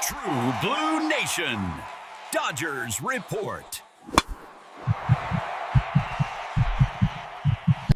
True Blue Nation, Dodgers Report.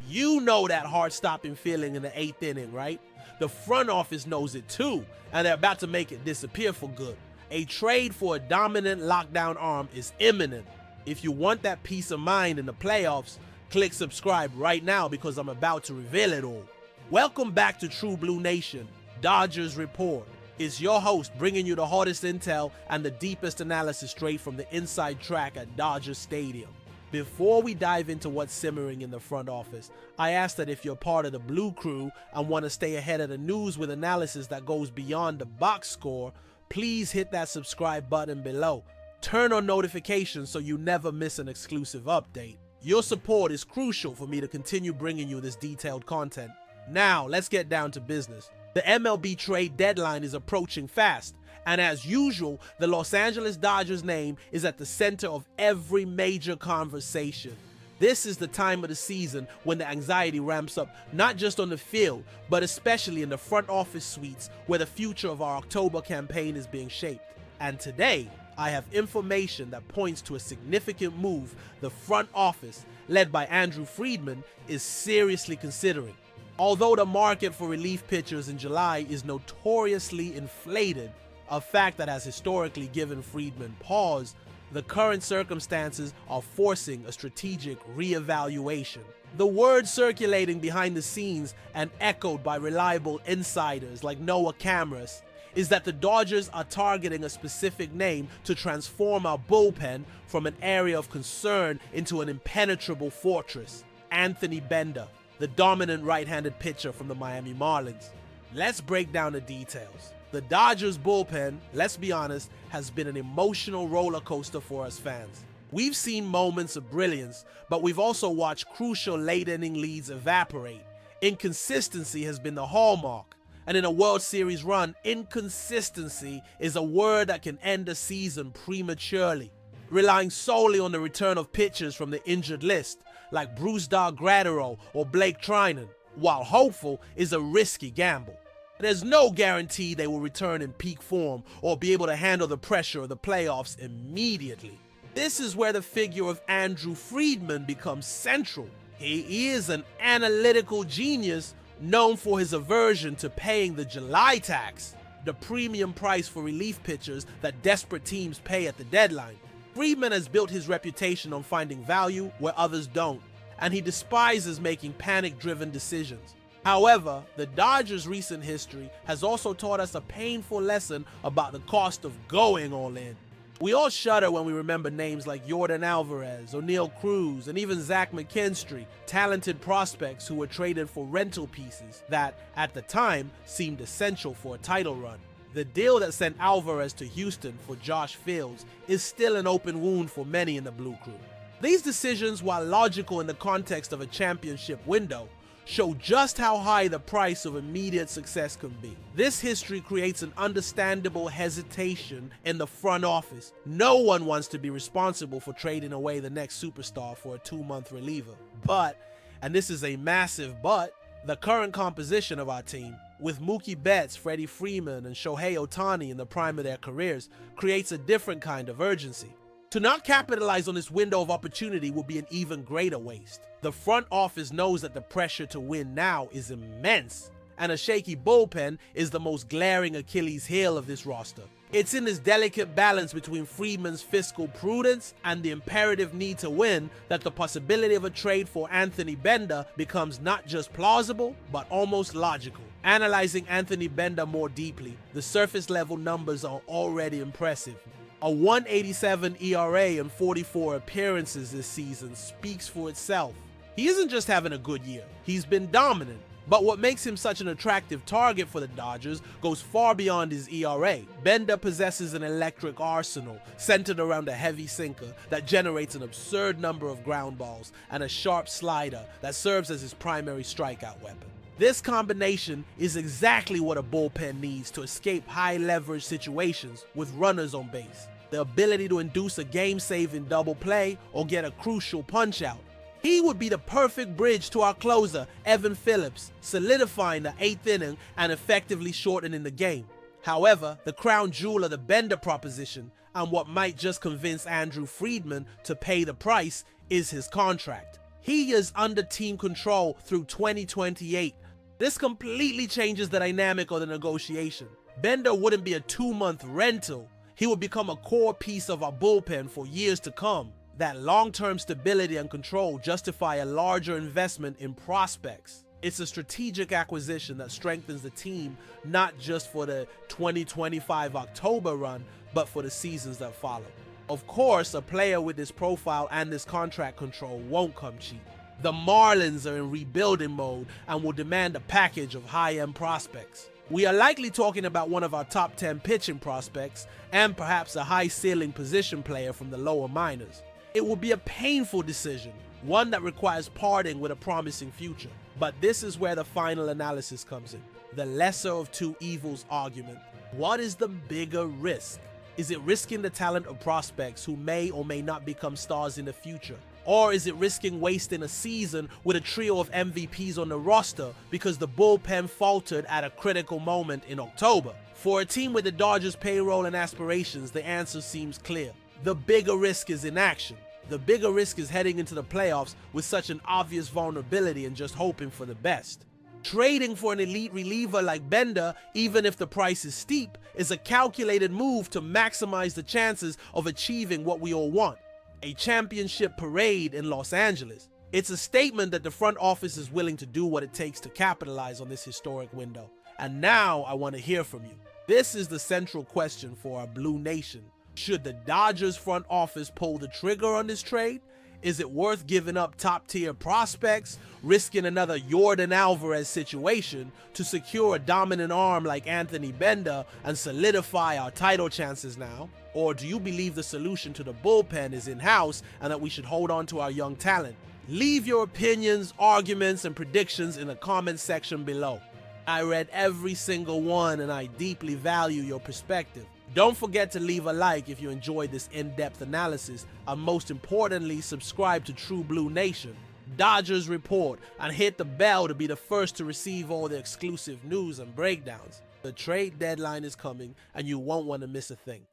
You know that heart-stopping feeling in the 8th inning, right? The front office knows it too, and they're about to make it disappear for good. A trade for a dominant lockdown arm is imminent. If you want that peace of mind in the playoffs, click subscribe right now because I'm about to reveal it all. Welcome back to True Blue Nation, Dodgers Report. It's your host bringing you the hottest intel and the deepest analysis straight from the inside track at Dodger Stadium. Before we dive into what's simmering in the front office, I ask that if you're part of the Blue Crew and want to stay ahead of the news with analysis that goes beyond the box score, please hit that subscribe button below. Turn on notifications so you never miss an exclusive update. Your support is crucial for me to continue bringing you this detailed content. Now, let's get down to business. The MLB trade deadline is approaching fast, and as usual, the Los Angeles Dodgers name is at the center of every major conversation. This is the time of the season when the anxiety ramps up, not just on the field, but especially in the front office suites where the future of our October campaign is being shaped. And today, I have information that points to a significant move the front office, led by Andrew Friedman, is seriously considering. Although the market for relief pitchers in July is notoriously inflated, a fact that has historically given Friedman pause, the current circumstances are forcing a strategic reevaluation. The word circulating behind the scenes and echoed by reliable insiders like Noah Cameras is that the Dodgers are targeting a specific name to transform our bullpen from an area of concern into an impenetrable fortress: Anthony Bender, the dominant right-handed pitcher from the Miami Marlins. Let's break down the details. The Dodgers bullpen, let's be honest, has been an emotional roller coaster for us fans. We've seen moments of brilliance, but we've also watched crucial late-inning leads evaporate. Inconsistency has been the hallmark, and in a World Series run, inconsistency is a word that can end a season prematurely. Relying solely on the return of pitchers from the injured list, like Bruce Gratero or Blake Trinan, while hopeful, is a risky gamble. There's no guarantee they will return in peak form or be able to handle the pressure of the playoffs immediately. This is where the figure of Andrew Friedman becomes central. He is an analytical genius known for his aversion to paying the July tax, the premium price for relief pitchers that desperate teams pay at the deadline. Friedman has built his reputation on finding value where others don't, and he despises making panic-driven decisions. However, the Dodgers' recent history has also taught us a painful lesson about the cost of going all in. We all shudder when we remember names like Yordan Alvarez, O'Neal Cruz, and even Zach McKinstry, talented prospects who were traded for rental pieces that, at the time, seemed essential for a title run. The deal that sent Alvarez to Houston for Josh Fields is still an open wound for many in the Blue Crew. These decisions, while logical in the context of a championship window, show just how high the price of immediate success can be. This history creates an understandable hesitation in the front office. No one wants to be responsible for trading away the next superstar for a 2-month reliever. But, and this is a massive but, the current composition of our team, with Mookie Betts, Freddie Freeman, and Shohei Ohtani in the prime of their careers, creates a different kind of urgency. To not capitalize on this window of opportunity would be an even greater waste. The front office knows that the pressure to win now is immense, and a shaky bullpen is the most glaring Achilles heel of this roster. It's in this delicate balance between Friedman's fiscal prudence and the imperative need to win that the possibility of a trade for Anthony Bender becomes not just plausible, but almost logical. Analyzing Anthony Bender more deeply, the surface level numbers are already impressive. A 1.87 ERA and 44 appearances this season speaks for itself. He isn't just having a good year, he's been dominant. But what makes him such an attractive target for the Dodgers goes far beyond his ERA. Bender possesses an electric arsenal centered around a heavy sinker that generates an absurd number of ground balls and a sharp slider that serves as his primary strikeout weapon. This combination is exactly what a bullpen needs to escape high-leverage situations with runners on base. The ability to induce a game-saving double play or get a crucial punch-out. He would be the perfect bridge to our closer, Evan Phillips, solidifying the 8th inning and effectively shortening the game. However, the crown jewel of the Bender proposition, and what might just convince Andrew Friedman to pay the price, is his contract. He is under team control through 2028. This completely changes the dynamic of the negotiation. Bender wouldn't be a 2-month rental. He would become a core piece of our bullpen for years to come. That long-term stability and control justify a larger investment in prospects. It's a strategic acquisition that strengthens the team, not just for the 2025 October run, but for the seasons that follow. Of course, a player with this profile and this contract control won't come cheap. The Marlins are in rebuilding mode and will demand a package of high-end prospects. We are likely talking about one of our top 10 pitching prospects and perhaps a high-ceiling position player from the lower minors. It will be a painful decision, one that requires parting with a promising future. But this is where the final analysis comes in. The lesser of two evils argument. What is the bigger risk? Is it risking the talent of prospects who may or may not become stars in the future? Or is it risking wasting a season with a trio of MVPs on the roster because the bullpen faltered at a critical moment in October? For a team with the Dodgers' payroll and aspirations, the answer seems clear. The bigger risk is inaction. The bigger risk is heading into the playoffs with such an obvious vulnerability and just hoping for the best. Trading for an elite reliever like Bender, even if the price is steep, is a calculated move to maximize the chances of achieving what we all want: a championship parade in Los Angeles. It's a statement that the front office is willing to do what it takes to capitalize on this historic window. And now I want to hear from you. This is the central question for our Blue Nation. Should the Dodgers front office pull the trigger on this trade? Is it worth giving up top-tier prospects, risking another Yordan Alvarez situation to secure a dominant arm like Anthony Bender and solidify our title chances now? Or do you believe the solution to the bullpen is in-house and that we should hold on to our young talent? Leave your opinions, arguments, and predictions in the comment section below. I read every single one and I deeply value your perspective. Don't forget to leave a like if you enjoyed this in-depth analysis, and most importantly, subscribe to True Blue Nation, Dodgers Report, and hit the bell to be the first to receive all the exclusive news and breakdowns. The trade deadline is coming and you won't want to miss a thing.